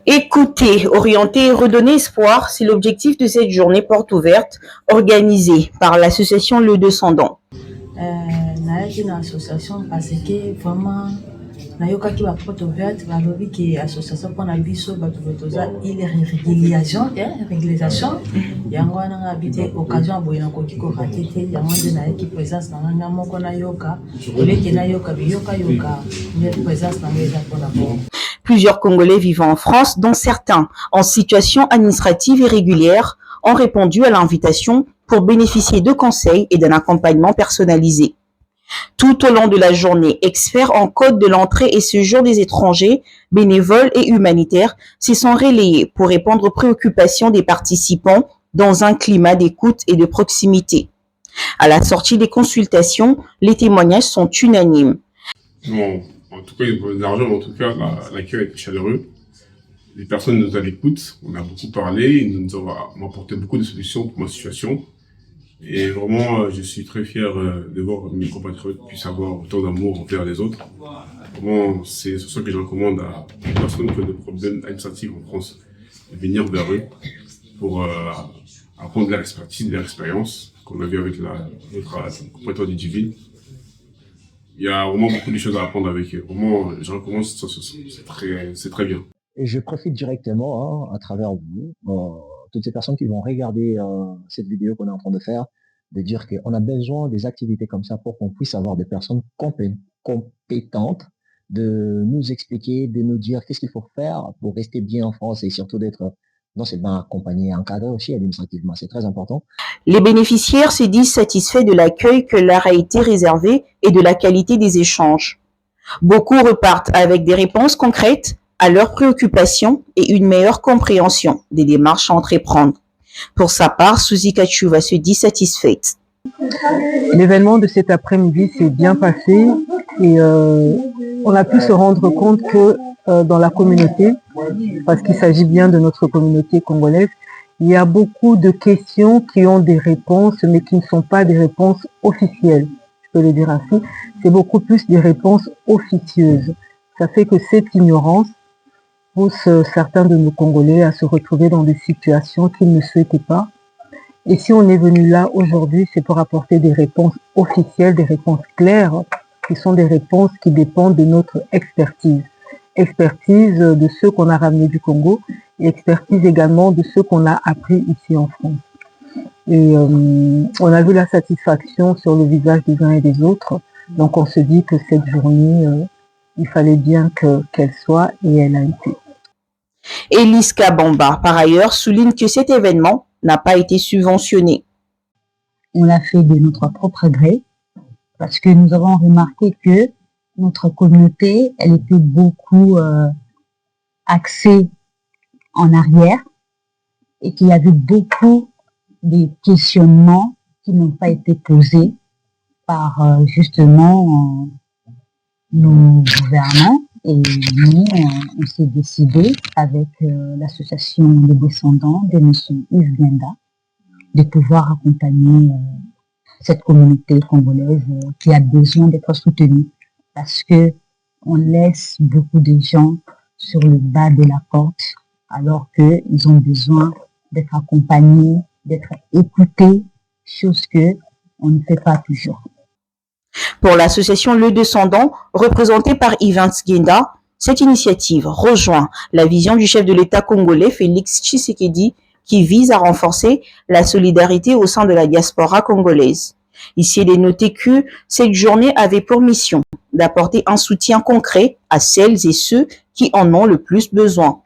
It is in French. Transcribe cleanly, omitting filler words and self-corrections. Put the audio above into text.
Écouter, orienter et redonner espoir, c'est l'objectif de cette journée porte ouverte organisée par l'association Le Descendant. Nayaki na association parce que vraiment nayokaki ba porte ouverte balobi ke association mpona biso bato toza ile régularisation yango wana nga bite occasion boye nakoki korate te yango nde nayaki présence na nga moko nayoka oleke nayoka biyoka nde présence na nga eza mpona bo. Plusieurs Congolais vivant en France, dont certains en situation administrative irrégulière, ont répondu à l'invitation pour bénéficier de conseils et d'un accompagnement personnalisé. Tout au long de la journée, experts en code de l'entrée et séjour des étrangers, bénévoles et humanitaires se sont relayés pour répondre aux préoccupations des participants dans un climat d'écoute et de proximité. À la sortie des consultations, les témoignages sont unanimes. Bon, en tout cas, l'argent, en tout cas, l'accueil était chaleureux. Les personnes nous à l'écoute, on a beaucoup parlé, ils nous ont apporté beaucoup de solutions pour ma situation. Et vraiment, je suis très fier de voir que mes compatriotes puissent avoir autant d'amour envers les autres. Vraiment, c'est ce que je recommande à les personnes qui ont des problèmes administratifs en France, de venir vers eux pour apprendre de leur expertise, de leur expérience qu'on a vu avec notre compatriote du Divin. Il y a vraiment beaucoup de choses à apprendre avec eux. Vraiment, je recommande, c'est très bien. Et je profite directement, à travers vous, toutes ces personnes qui vont regarder cette vidéo qu'on est en train de faire, de dire qu'on a besoin des activités comme ça pour qu'on puisse avoir des personnes compétentes, de nous expliquer, de nous dire qu'est-ce qu'il faut faire pour rester bien en France et surtout d'être non seulement accompagné et encadré aussi administrativement. C'est très important. Les bénéficiaires se disent satisfaits de l'accueil que leur a été réservé et de la qualité des échanges. Beaucoup repartent avec des réponses concrètes à leurs préoccupations et une meilleure compréhension des démarches à entreprendre. Pour sa part, Suzy Kachuva se dit satisfaite. L'événement de cet après-midi s'est bien passé et on a pu se rendre compte que dans la communauté, parce qu'il s'agit bien de notre communauté congolaise, il y a beaucoup de questions qui ont des réponses, mais qui ne sont pas des réponses officielles. Je peux le dire ainsi, c'est beaucoup plus des réponses officieuses. Ça fait que cette ignorance pousse certains de nos Congolais à se retrouver dans des situations qu'ils ne souhaitaient pas. Et si on est venu là aujourd'hui, c'est pour apporter des réponses officielles, des réponses claires, qui sont des réponses qui dépendent de notre expertise. Expertise de ceux qu'on a ramenés du Congo et expertise également de ceux qu'on a appris ici en France. Et on a vu la satisfaction sur le visage des uns et des autres. Donc on se dit que cette journée, il fallait bien qu'elle soit et elle a été. Elise Kabamba, par ailleurs, souligne que cet événement n'a pas été subventionné. On l'a fait de notre propre gré parce que nous avons remarqué que notre communauté, elle était beaucoup axée en arrière et qu'il y avait beaucoup de questionnements qui n'ont pas été posés par justement nos gouvernants. Et nous, on s'est décidé avec l'association des descendants de M. Yves Genda de pouvoir accompagner cette communauté congolaise qui a besoin d'être soutenue parce que on laisse beaucoup de gens sur le bas de la corde alors qu'ils ont besoin d'être accompagnés, d'être écoutés, chose que on ne fait pas toujours. Pour l'association Le Descendant, représentée par Yves Genda, cette initiative rejoint la vision du chef de l'État congolais Félix Tshisekedi qui vise à renforcer la solidarité au sein de la diaspora congolaise. Ici, il est noté que cette journée avait pour mission d'apporter un soutien concret à celles et ceux qui en ont le plus besoin.